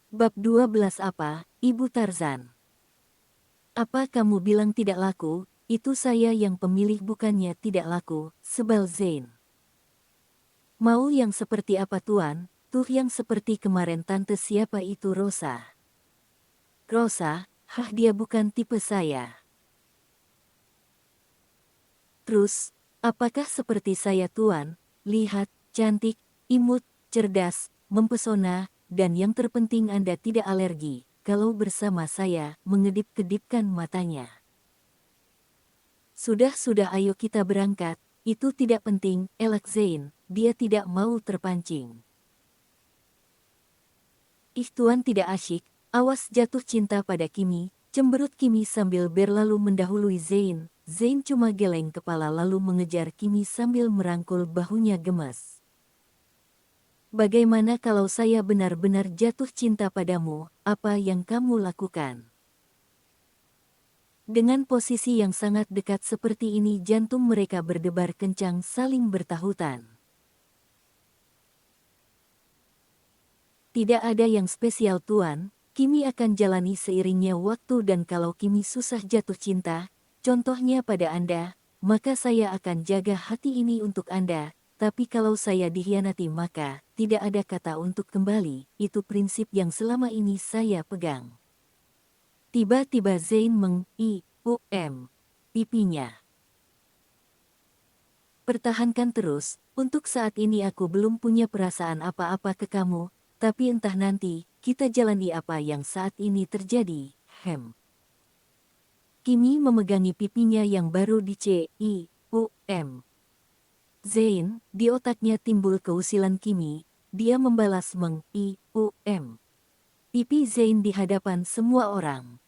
Bab 12 Apa, Ibu Tarzan? Apa kamu bilang tidak laku? Itu saya yang pemilih bukannya tidak laku, sebal Zain. Mau yang seperti apa tuan? Tuh yang seperti kemarin tante siapa itu Rosa. Rosa, dia bukan tipe saya. Terus, apakah seperti saya tuan? Lihat, cantik, imut, cerdas, mempesona, dan yang terpenting Anda tidak alergi. Kalau bersama saya, mengedip-kedipkan matanya. Sudah, ayo kita berangkat. Itu tidak penting, elak Zain. Dia tidak mau terpancing. Ih tuan tidak asyik, awas jatuh cinta pada Kimi. Cemberut Kimi sambil berlalu mendahului Zain. Zain cuma geleng kepala lalu mengejar Kimi sambil merangkul bahunya gemas. Bagaimana kalau saya benar-benar jatuh cinta padamu, apa yang kamu lakukan? Dengan posisi yang sangat dekat seperti ini jantung mereka berdebar kencang saling bertahutan. Tidak ada yang spesial tuan, Kimi akan jalani seiringnya waktu dan kalau Kimi susah jatuh cinta, contohnya pada Anda, maka saya akan jaga hati ini untuk Anda, tapi kalau saya dikhianati maka tidak ada kata untuk kembali, itu prinsip yang selama ini saya pegang. Tiba-tiba Zain pipinya. Pertahankan terus, untuk saat ini aku belum punya perasaan apa-apa ke kamu, tapi entah nanti, kita jalani apa yang saat ini terjadi, Kimi memegangi pipinya yang baru di Zain, di otaknya timbul keusilan Kimi, dia membalas pipi Zain di hadapan semua orang.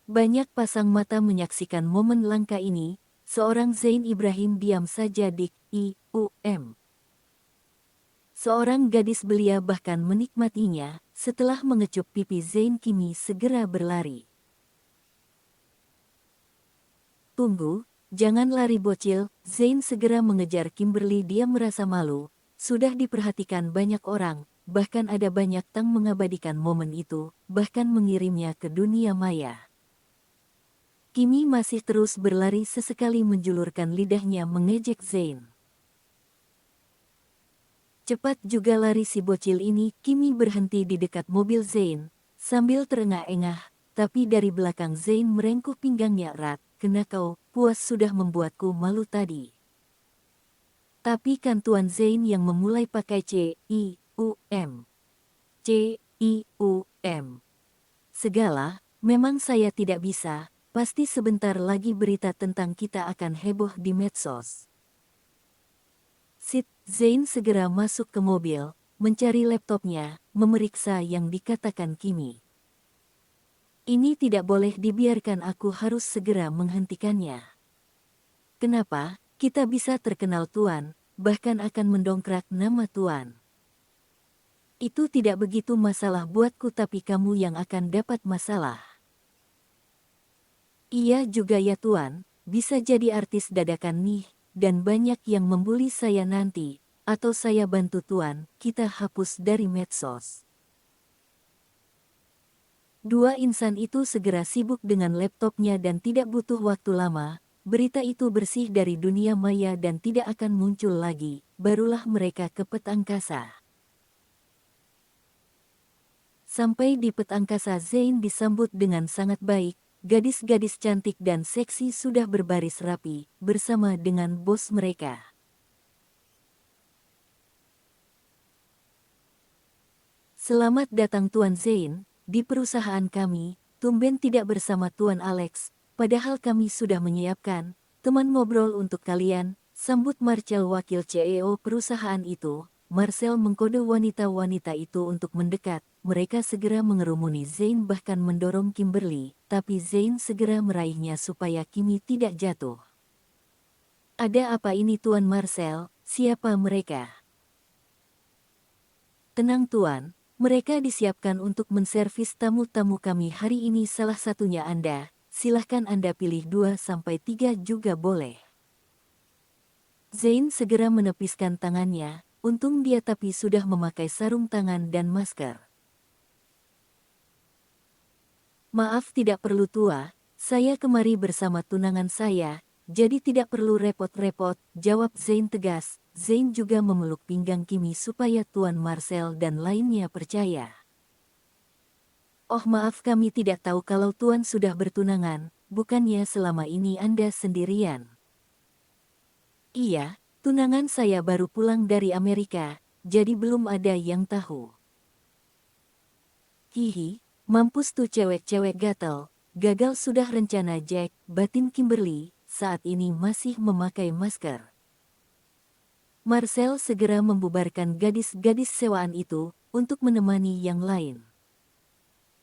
Banyak pasang mata menyaksikan momen langka ini, seorang Zain Ibrahim diam saja di Seorang gadis belia bahkan menikmatinya, setelah mengecup pipi Zain Kimi segera berlari. Tunggu, jangan lari bocil, Zain segera mengejar Kimberly dia merasa malu, sudah diperhatikan banyak orang, bahkan ada banyak tang mengabadikan momen itu, bahkan mengirimnya ke dunia maya. Kimi masih terus berlari sesekali menjulurkan lidahnya mengejek Zain. Cepat juga lari si bocil ini, Kimi berhenti di dekat mobil Zain, sambil terengah-engah, tapi dari belakang Zain merengkuh pinggangnya erat, kena kau, puas sudah membuatku malu tadi. Tapi kan Tuan Zain yang memulai pakai C-I-U-M. C-I-U-M. Segala, memang saya tidak bisa, pasti sebentar lagi berita tentang kita akan heboh di medsos. Zain segera masuk ke mobil, mencari laptopnya, memeriksa yang dikatakan Kimi. Ini tidak boleh dibiarkan aku harus segera menghentikannya. Kenapa? Kita bisa terkenal Tuan, bahkan akan mendongkrak nama Tuan. Itu tidak begitu masalah buatku tapi kamu yang akan dapat masalah. Iya juga ya Tuan, bisa jadi artis dadakan nih, dan banyak yang membuli saya nanti, atau saya bantu Tuan, kita hapus dari medsos. Dua insan itu segera sibuk dengan laptopnya dan tidak butuh waktu lama, berita itu bersih dari dunia maya dan tidak akan muncul lagi, barulah mereka ke peta angkasa. Sampai di peta angkasa Zain disambut dengan sangat baik, gadis-gadis cantik dan seksi sudah berbaris rapi, bersama dengan bos mereka. Selamat datang Tuan Zain, di perusahaan kami, tumben tidak bersama Tuan Alex, padahal kami sudah menyiapkan teman ngobrol untuk kalian, sambut Marcel wakil CEO perusahaan itu. Marcel mengkode wanita-wanita itu untuk mendekat, mereka segera mengerumuni Zain bahkan mendorong Kimberly, tapi Zain segera meraihnya supaya Kimi tidak jatuh. Ada apa ini Tuan Marcel, siapa mereka? Tenang Tuan, mereka disiapkan untuk menservis tamu-tamu kami hari ini salah satunya Anda, silahkan Anda pilih 2-3 juga boleh. Zain segera menepiskan tangannya, untung dia tapi sudah memakai sarung tangan dan masker. Maaf tidak perlu tua, saya kemari bersama tunangan saya, jadi tidak perlu repot-repot, jawab Zain tegas. Zain juga memeluk pinggang Kimi supaya Tuan Marcel dan lainnya percaya. Oh maaf kami tidak tahu kalau Tuan sudah bertunangan, bukannya selama ini Anda sendirian? Iya, tunangan saya baru pulang dari Amerika, jadi belum ada yang tahu. Hihi, mampus tuh cewek-cewek gatel, gagal sudah rencana Jack, batin Kimberly, saat ini masih memakai masker. Marcel segera membubarkan gadis-gadis sewaan itu, untuk menemani yang lain.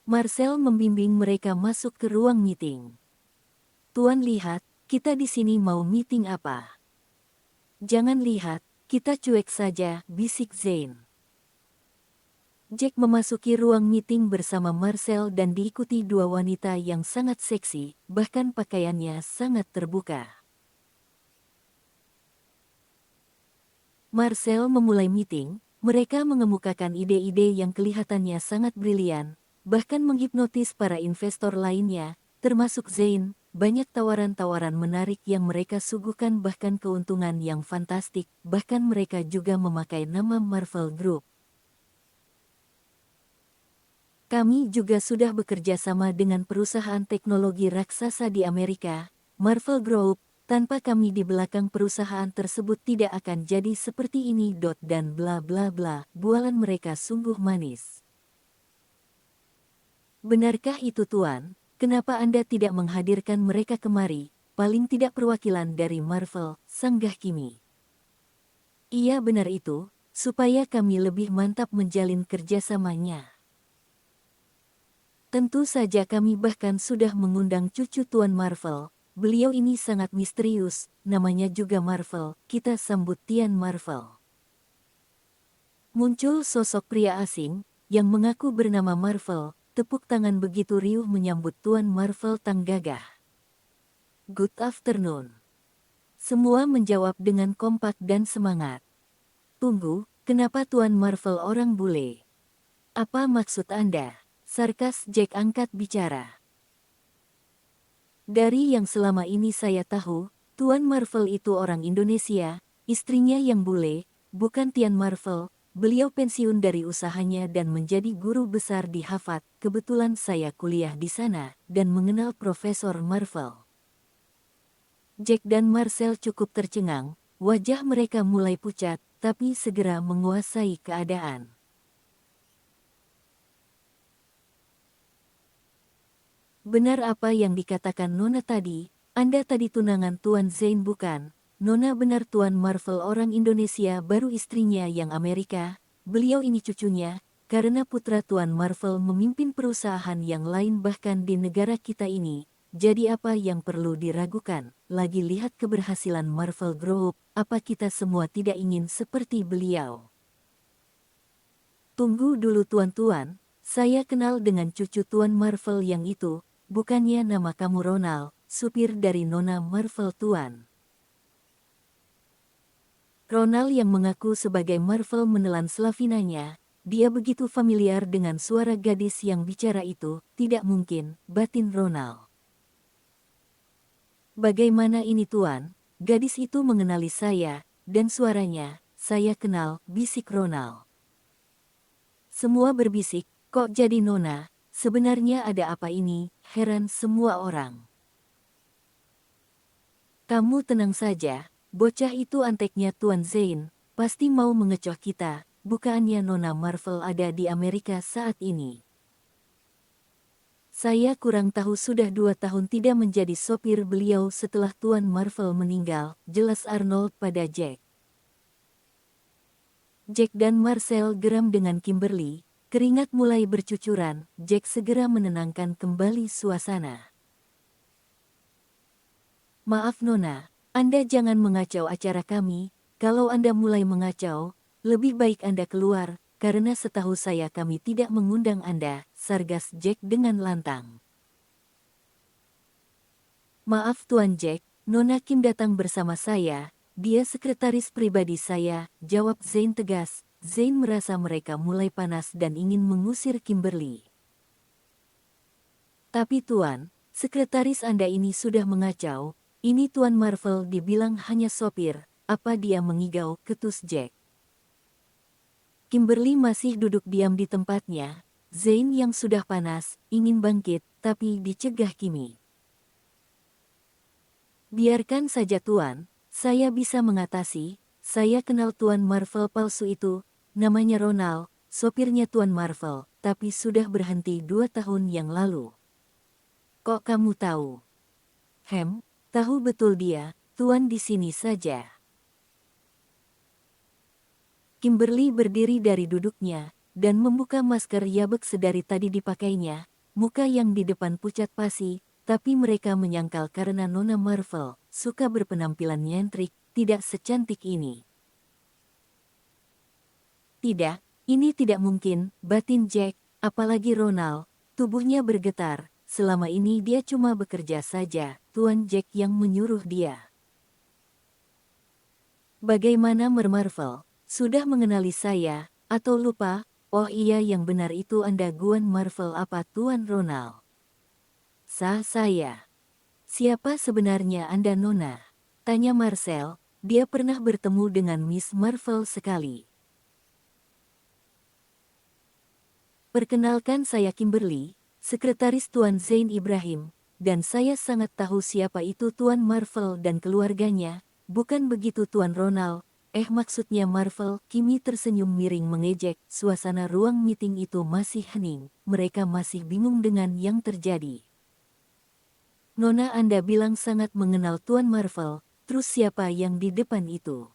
Marcel membimbing mereka masuk ke ruang meeting. Tuan lihat, kita di sini mau meeting apa? Jangan lihat, kita cuek saja, bisik Zain. Jack memasuki ruang meeting bersama Marcel dan diikuti dua wanita yang sangat seksi, bahkan pakaiannya sangat terbuka. Marcel memulai meeting, mereka mengemukakan ide-ide yang kelihatannya sangat brilian, bahkan menghipnotis para investor lainnya, termasuk Zain. Banyak tawaran-tawaran menarik yang mereka suguhkan bahkan keuntungan yang fantastik, bahkan mereka juga memakai nama Marvel Group. Kami juga sudah bekerja sama dengan perusahaan teknologi raksasa di Amerika, Marvel Group. Tanpa kami di belakang perusahaan tersebut tidak akan jadi seperti ini. Dan bla bla bla, bualan mereka sungguh manis. Benarkah itu Tuan? Kenapa Anda tidak menghadirkan mereka kemari? Paling tidak perwakilan dari Marvel, sanggah Kimi. Iya benar itu, supaya kami lebih mantap menjalin kerjasamanya. Tentu saja kami bahkan sudah mengundang cucu Tuan Marvel. Beliau ini sangat misterius, namanya juga Marvel, kita sambut Tian Marvel. Muncul sosok pria asing, yang mengaku bernama Marvel, tepuk tangan begitu riuh menyambut Tuan Marvel tanggagah. Good afternoon. Semua menjawab dengan kompak dan semangat. Tunggu, kenapa Tuan Marvel orang bule? Apa maksud Anda? Sarkas Jack angkat bicara. Dari yang selama ini saya tahu, Tuan Marvel itu orang Indonesia, istrinya yang bule, bukan Tian Marvel. Beliau pensiun dari usahanya dan menjadi guru besar di Harvard. Kebetulan saya kuliah di sana dan mengenal Profesor Marvel. Jack dan Marcel cukup tercengang, wajah mereka mulai pucat, tapi segera menguasai keadaan. Benar apa yang dikatakan Nona tadi, Anda tadi tunangan Tuan Zain bukan? Nona benar Tuan Marvel orang Indonesia baru istrinya yang Amerika, beliau ini cucunya, karena putra Tuan Marvel memimpin perusahaan yang lain bahkan di negara kita ini, jadi apa yang perlu diragukan? Lagi lihat keberhasilan Marvel Group, apa kita semua tidak ingin seperti beliau? Tunggu dulu tuan-tuan, saya kenal dengan cucu Tuan Marvel yang itu. Bukannya nama kamu Ronald, supir dari Nona Marvel Tuan. Ronald yang mengaku sebagai Marvel menelan Slavinanya, dia begitu familiar dengan suara gadis yang bicara itu, tidak mungkin, batin Ronald. Bagaimana ini Tuan, gadis itu mengenali saya, dan suaranya, saya kenal, bisik Ronald. Semua berbisik, kok jadi Nona? Sebenarnya ada apa ini, heran semua orang. Kamu tenang saja, bocah itu anteknya Tuan Zain, pasti mau mengecoh kita, bukannya Nona Marvel ada di Amerika saat ini. Saya kurang tahu sudah 2 tahun tidak menjadi sopir beliau setelah Tuan Marvel meninggal, jelas Arnold pada Jack. Jack dan Marcel geram dengan Kimberly. Keringat mulai bercucuran, Jack segera menenangkan kembali suasana. Maaf Nona, Anda jangan mengacau acara kami, kalau Anda mulai mengacau, lebih baik Anda keluar, karena setahu saya kami tidak mengundang Anda, sargas Jack dengan lantang. Maaf Tuan Jack, Nona Kim datang bersama saya, dia sekretaris pribadi saya, jawab Zain tegas. Zain merasa mereka mulai panas dan ingin mengusir Kimberly. Tapi Tuan, sekretaris Anda ini sudah mengacau. Ini Tuan Marvel dibilang hanya sopir. Apa dia mengigau, ketus Jack. Kimberly masih duduk diam di tempatnya. Zane yang sudah panas, ingin bangkit, tapi dicegah Kimi. Biarkan saja Tuan, saya bisa mengatasi. Saya kenal Tuan Marvel palsu itu, namanya Ronald, sopirnya Tuan Marvel, tapi sudah berhenti 2 tahun yang lalu. Kok kamu tahu? Tahu betul dia, Tuan di sini saja. Kimberly berdiri dari duduknya, dan membuka masker yabek sedari tadi dipakainya, muka yang di depan pucat pasi, tapi mereka menyangkal karena Nona Marvel suka berpenampilan nyentrik, tidak secantik ini. Tidak, ini tidak mungkin, batin Jack, apalagi Ronald, tubuhnya bergetar, selama ini dia cuma bekerja saja, Tuan Jack yang menyuruh dia. Bagaimana Marvel? Sudah mengenali saya, atau lupa? Oh iya yang benar itu Anda Guan Marvel apa Tuan Ronald? Saya. Siapa sebenarnya Anda Nona? Tanya Marcel, dia pernah bertemu dengan Miss Marvel sekali. Perkenalkan saya Kimberly, sekretaris Tuan Zain Ibrahim, dan saya sangat tahu siapa itu Tuan Marvel dan keluarganya, bukan begitu Tuan Ronald? Maksudnya Marvel, Kimi tersenyum miring mengejek, suasana ruang meeting itu masih hening, mereka masih bingung dengan yang terjadi. Nona Anda bilang sangat mengenal Tuan Marvel, terus siapa yang di depan itu?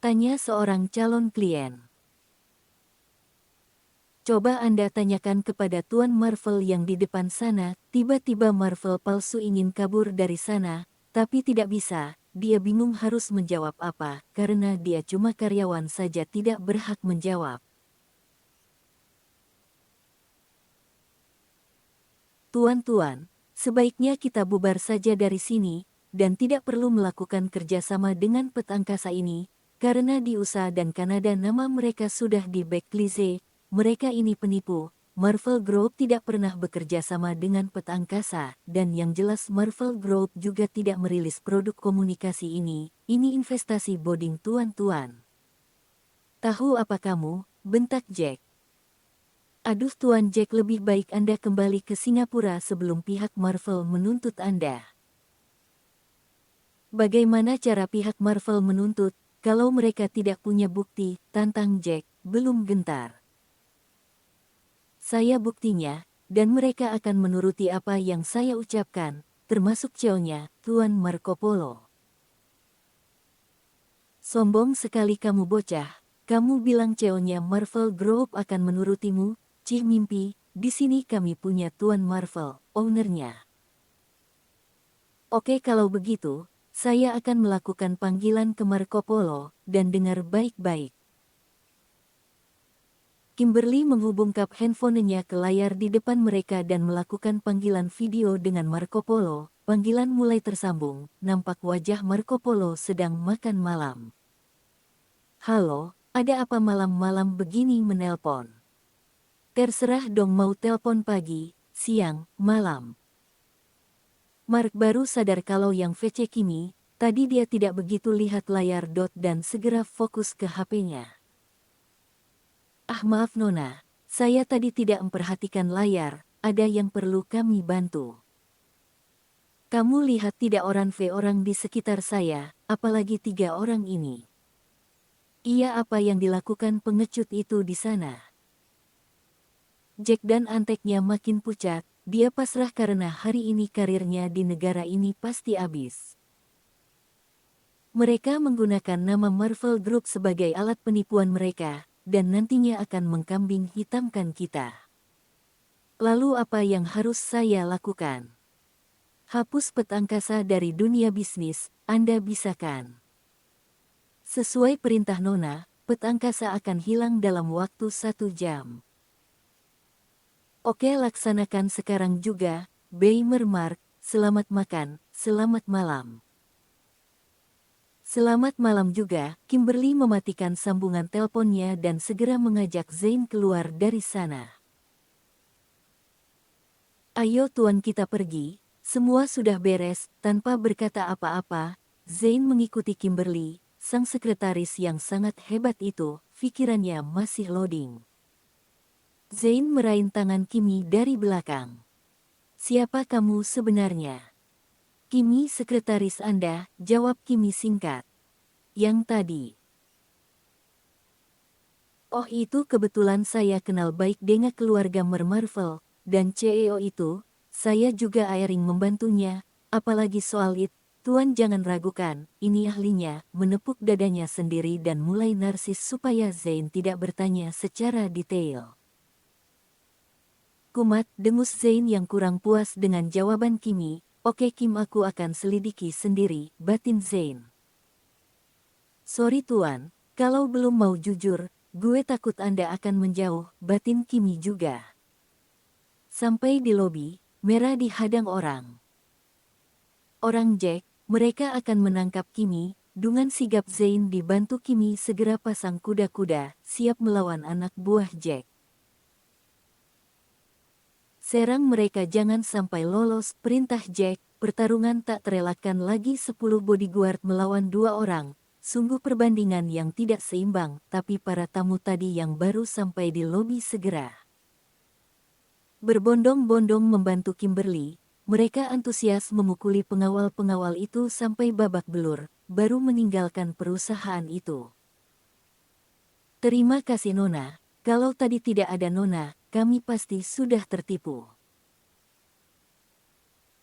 Tanya seorang calon klien. Coba Anda tanyakan kepada Tuan Marvel yang di depan sana, tiba-tiba Marvel palsu ingin kabur dari sana, tapi tidak bisa. Dia bingung harus menjawab apa, karena dia cuma karyawan saja tidak berhak menjawab. Tuan-tuan, sebaiknya kita bubar saja dari sini, dan tidak perlu melakukan kerjasama dengan pet angkasa ini, karena di USA dan Kanada nama mereka sudah di blacklist. Mereka ini penipu. Marvel Group tidak pernah bekerja sama dengan pet angkasa, dan yang jelas Marvel Group juga tidak merilis produk komunikasi ini investasi boding tuan-tuan. Tahu apa kamu? Bentak Jack. Aduh Tuan Jack lebih baik Anda kembali ke Singapura sebelum pihak Marvel menuntut Anda. Bagaimana cara pihak Marvel menuntut, kalau mereka tidak punya bukti, tantang Jack, belum gentar. Saya buktinya, dan mereka akan menuruti apa yang saya ucapkan, termasuk CEO-nya, Tuan Marco Polo. Sombong sekali kamu bocah, kamu bilang CEO-nya Marvel Group akan menurutimu, cih mimpi, di sini kami punya Tuan Marvel, ownernya. Oke kalau begitu, saya akan melakukan panggilan ke Marco Polo, dan dengar baik-baik. Kimberly menghubungkan handphonenya ke layar di depan mereka dan melakukan panggilan video dengan Marco Polo. Panggilan mulai tersambung, nampak wajah Marco Polo sedang makan malam. Halo, ada apa malam-malam begini menelpon? Terserah dong mau telpon pagi, siang, malam. Mark baru sadar kalau yang VC Kimi, tadi dia tidak begitu lihat layar dan segera fokus ke HP-nya. Maaf Nona, saya tadi tidak memperhatikan layar, ada yang perlu kami bantu. Kamu lihat tidak orang di sekitar saya, apalagi 3 orang ini. Iya apa yang dilakukan pengecut itu di sana? Jack dan anteknya makin pucat, dia pasrah karena hari ini karirnya di negara ini pasti habis. Mereka menggunakan nama Marvel Group sebagai alat penipuan mereka, dan nantinya akan mengkambing hitamkan kita. Lalu apa yang harus saya lakukan? Hapus pet angkasa dari dunia bisnis, Anda bisa kan? Sesuai perintah Nona, pet angkasa akan hilang dalam waktu 1 jam. Oke laksanakan sekarang juga, Beimer Mark, selamat makan, selamat malam. Selamat malam juga, Kimberly mematikan sambungan teleponnya dan segera mengajak Zain keluar dari sana. Ayo tuan kita pergi, semua sudah beres. Tanpa berkata apa-apa, Zain mengikuti Kimberly, sang sekretaris yang sangat hebat itu, pikirannya masih loading. Zain meraih tangan Kimi dari belakang. Siapa kamu sebenarnya? Kimi sekretaris Anda, jawab Kimi singkat. Yang tadi. Oh itu kebetulan saya kenal baik dengan keluarga Marvel, dan CEO itu, saya juga airing membantunya, apalagi soal itu, Tuan jangan ragukan, ini ahlinya, menepuk dadanya sendiri dan mulai narsis supaya Zain tidak bertanya secara detail. Kumat, dengus Zain yang kurang puas dengan jawaban Kimi, oke Kim aku akan selidiki sendiri, batin Zain. Sorry Tuan, kalau belum mau jujur, gue takut Anda akan menjauh, batin Kimi juga. Sampai di lobi, merah dihadang orang. Orang Jack, mereka akan menangkap Kimi, dengan sigap Zain dibantu Kimi segera pasang kuda-kuda, siap melawan anak buah Jack. Serang mereka jangan sampai lolos, perintah Jack, pertarungan tak terelakkan lagi 10 bodyguard melawan 2 orang. Sungguh perbandingan yang tidak seimbang, tapi para tamu tadi yang baru sampai di lobi segera berbondong-bondong membantu Kimberly. Mereka antusias memukuli pengawal-pengawal itu sampai babak belur, baru meninggalkan perusahaan itu. Terima kasih Nona, kalau tadi tidak ada Nona, kami pasti sudah tertipu.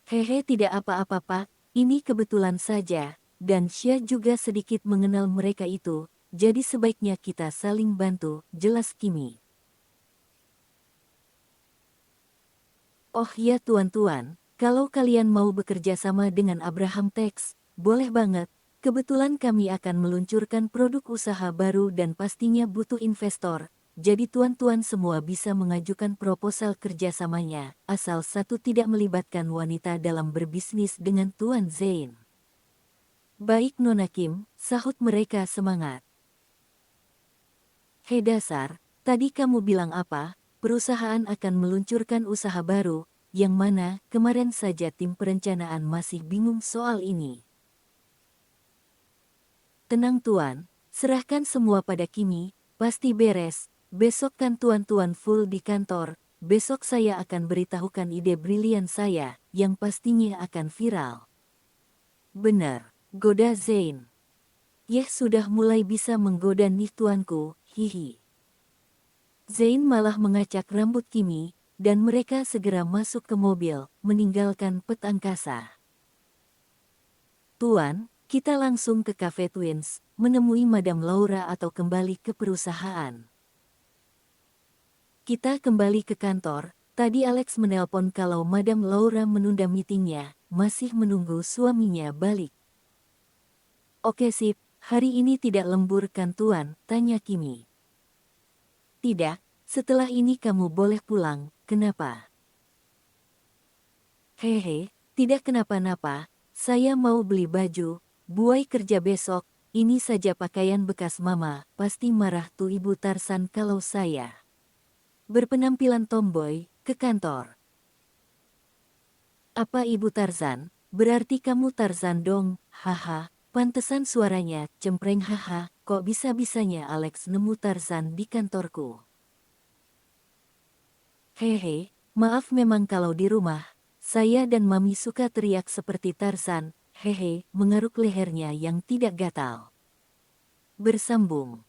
Hehe tidak apa-apa Pak, ini kebetulan saja. Dan Xia juga sedikit mengenal mereka itu, jadi sebaiknya kita saling bantu, jelas Kimi. Oh ya tuan-tuan, kalau kalian mau bekerja sama dengan Abraham Tex, boleh banget. Kebetulan kami akan meluncurkan produk usaha baru dan pastinya butuh investor. Jadi tuan-tuan semua bisa mengajukan proposal kerjasamanya, asal satu tidak melibatkan wanita dalam berbisnis dengan Tuan Zain. Baik Nona Kim, sahut mereka semangat. Hei dasar, tadi kamu bilang apa? Perusahaan akan meluncurkan usaha baru, yang mana kemarin saja tim perencanaan masih bingung soal ini. Tenang Tuan, serahkan semua pada Kimi, pasti beres. Besok kan tuan-tuan full di kantor, besok saya akan beritahukan ide brilian saya, yang pastinya akan viral. Benar, goda Zain. Yeh sudah mulai bisa menggoda nih tuanku, hihi. Zain malah mengacak rambut Kimi, dan mereka segera masuk ke mobil, meninggalkan pet angkasa. Tuan, kita langsung ke Cafe Twins, menemui Madam Laura atau kembali ke perusahaan. Kita kembali ke kantor, tadi Alex menelpon kalau Madam Laura menunda meetingnya, masih menunggu suaminya balik. Oke sip. Hari ini tidak lembur kan Tuan? Tanya Kimi. Tidak, setelah ini kamu boleh pulang, kenapa? Hehe, tidak kenapa-napa, saya mau beli baju, buai kerja besok, ini saja pakaian bekas mama, pasti marah tuh Ibu Tarsan kalau saya berpenampilan tomboy, ke kantor. Apa Ibu Tarzan? Berarti kamu Tarzan dong, haha. Pantesan suaranya cempreng haha, kok bisa-bisanya Alex nemu Tarzan di kantorku. Hehe, maaf memang kalau di rumah, saya dan Mami suka teriak seperti Tarzan, hehe, mengaruk lehernya yang tidak gatal. Bersambung.